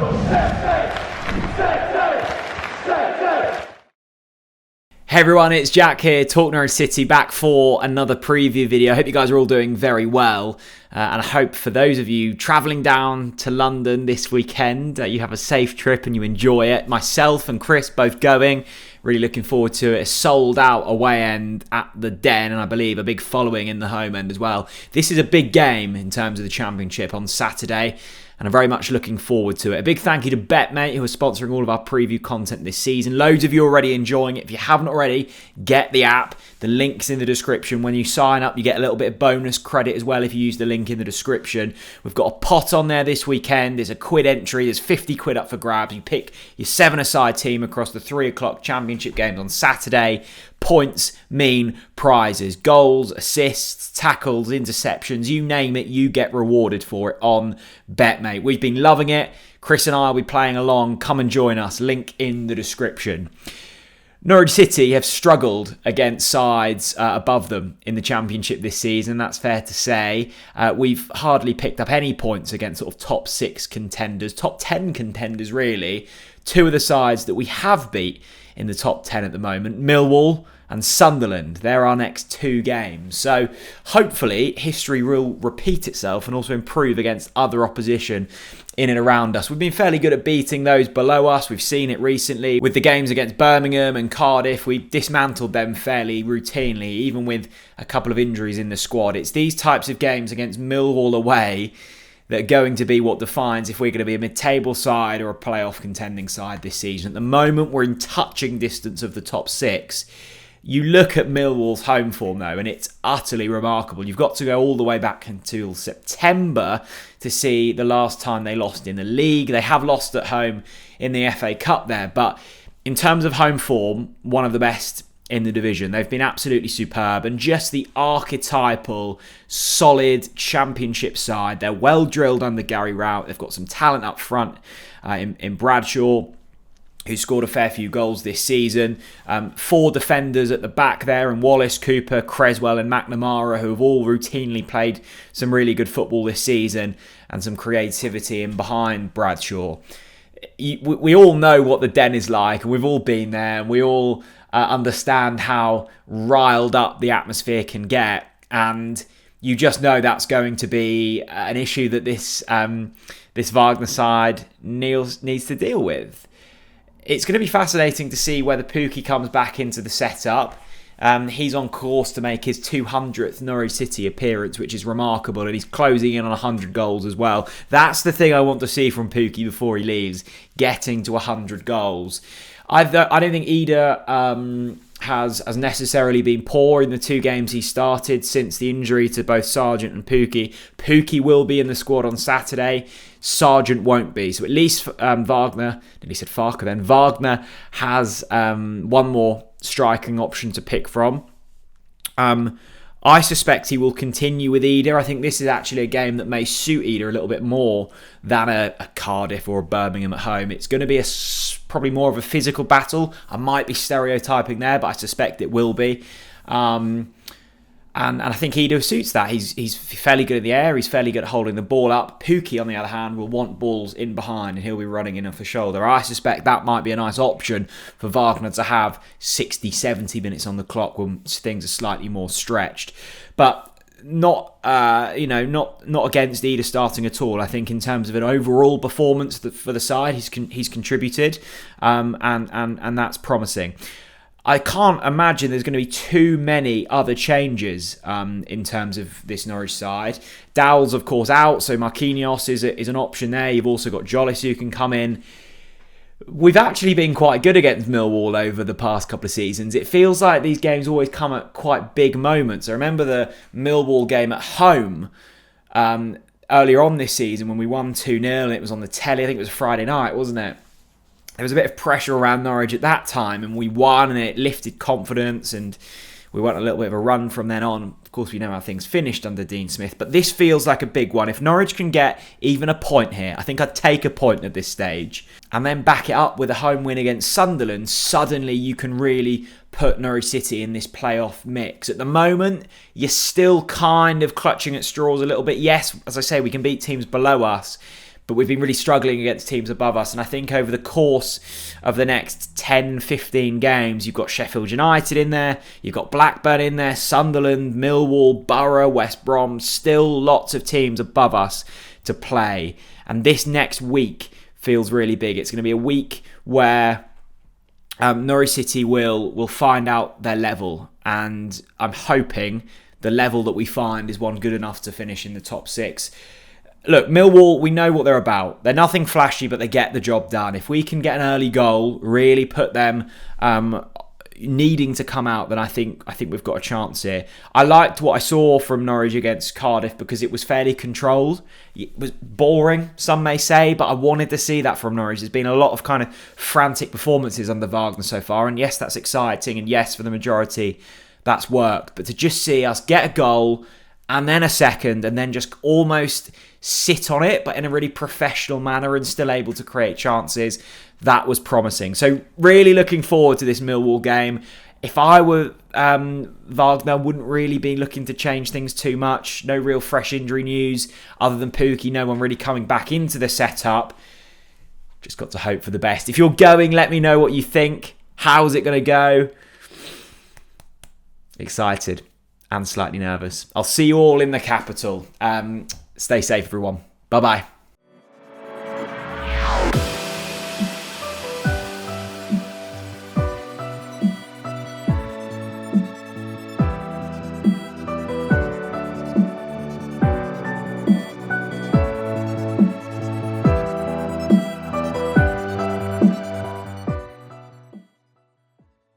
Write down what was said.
Hey everyone, it's Jack here, TalkNorwichCity, back for another preview video. I hope you guys are all doing very well. And I hope for those of you travelling down to London this weekend, you have a safe trip and you enjoy it. Myself and Chris both going. Really looking forward to it. A sold out away end at the Den, and I believe a big following in the home end as well. This is a big game in terms of the Championship on Saturday, and I'm very much looking forward to it. A big thank you to BetMate, who are sponsoring all of our preview content this season. Loads of you already enjoying it. If you haven't already, get the app. The link's in the description. When you sign up, you get a little bit of bonus credit as well if you use the link in the description. We've got a pot on there this weekend. There's a quid entry. There's 50 quid up for grabs. You pick your 7-a-side team across the 3 o'clock Championship games on Saturday. Points mean prizes. Goals, assists, tackles, interceptions, you name it, you get rewarded for it on BetMate. We've been loving it. Chris and I will be playing along. Come and join us. Link in the description. Norwich City have struggled against sides above them in the Championship this season. That's fair to say. We've hardly picked up any points against sort of top 6 contenders, top 10 contenders really. 2 of the sides that we have beat in the top 10 at the moment, Millwall and Sunderland. They're our next 2 games. So hopefully history will repeat itself and also improve against other opposition in and around us. We've been fairly good at beating those below us. We've seen it recently with the games against Birmingham and Cardiff. We dismantled them fairly routinely, even with a couple of injuries in the squad. It's these types of games against Millwall away that are going to be what defines if we're going to be a mid-table side or a playoff contending side this season. At the moment, we're in touching distance of the top 6. You look at Millwall's home form, though, and it's utterly remarkable. You've got to go all the way back until September to see the last time they lost in the league. They have lost at home in the FA Cup there, but in terms of home form, one of the best in the division. They've been absolutely superb, and just the archetypal, solid Championship side. They're well drilled under Gary Rowett. They've got some talent up front in Bradshaw, who scored a fair few goals this season. 4 defenders at the back there, and Wallace, Cooper, Creswell and McNamara, who have all routinely played some really good football this season, and some creativity in behind Bradshaw. We all know what the Den is like, and we've all been there, and we all understand how riled up the atmosphere can get, and you just know that's going to be an issue that this Wagner side needs to deal with. It's going to be fascinating to see whether Pukki comes back into the setup. He's on course to make his 200th Norwich City appearance, which is remarkable, and he's closing in on 100 goals as well. That's the thing I want to see from Pukki before he leaves, getting to 100 goals. I don't think Ida has necessarily been poor in the 2 games he started since the injury to both Sargent and Pukki. Pukki will be in the squad on Saturday. Sargent won't be. So at least Wagner, he said Farker then, Wagner has one more striking option to pick from. I suspect he will continue with Ida. I think this is actually a game that may suit Ida a little bit more than a Cardiff or a Birmingham at home. It's going to be probably more of a physical battle. I might be stereotyping there, but I suspect it will be. And I think Ida suits that. He's fairly good in the air. He's fairly good at holding the ball up. Pukki, on the other hand, will want balls in behind, and he'll be running in off the shoulder. I suspect that might be a nice option for Wagner to have 60, 70 minutes on the clock when things are slightly more stretched. But not against Ida starting at all. I think in terms of an overall performance for the side, he's contributed, and that's promising. I can't imagine there's going to be too many other changes in terms of this Norwich side. Dowell's, of course, out, so Marquinhos is an option there. You've also got Jolis who can come in. We've actually been quite good against Millwall over the past couple of seasons. It feels like these games always come at quite big moments. I remember the Millwall game at home earlier on this season when we won 2-0 and it was on the telly. I think it was a Friday night, wasn't it? There was a bit of pressure around Norwich at that time, and we won, and it lifted confidence, and we went a little bit of a run from then on. Of course, we know how things finished under Dean Smith, but this feels like a big one. If Norwich can get even a point here, I think I'd take a point at this stage, and then back it up with a home win against Sunderland, suddenly you can really put Norwich City in this playoff mix. At the moment, you're still kind of clutching at straws a little bit. Yes, as I say, we can beat teams below us, but we've been really struggling against teams above us. And I think over the course of the next 10, 15 games, you've got Sheffield United in there, you've got Blackburn in there, Sunderland, Millwall, Borough, West Brom, still lots of teams above us to play. And this next week feels really big. It's going to be a week where Norwich City will find out their level, and I'm hoping the level that we find is one good enough to finish in the top 6. Look, Millwall, we know what they're about. They're nothing flashy, but they get the job done. If we can get an early goal, really put them needing to come out, then I think we've got a chance here. I liked what I saw from Norwich against Cardiff because it was fairly controlled. It was boring, some may say, but I wanted to see that from Norwich. There's been a lot of kind of frantic performances under Wagner so far, and yes, that's exciting, and yes, for the majority, that's worked. But to just see us get a goal and then a second, and then just almost sit on it, but in a really professional manner and still able to create chances, that was promising. So really looking forward to this Millwall game. If I were Wagner, wouldn't really be looking to change things too much. No real fresh injury news other than Pukki. No one really coming back into the setup. Just got to hope for the best. If you're going, let me know what you think. How's it going to go? Excited and slightly nervous. I'll see you all in the capital. Stay safe, everyone. Bye-bye.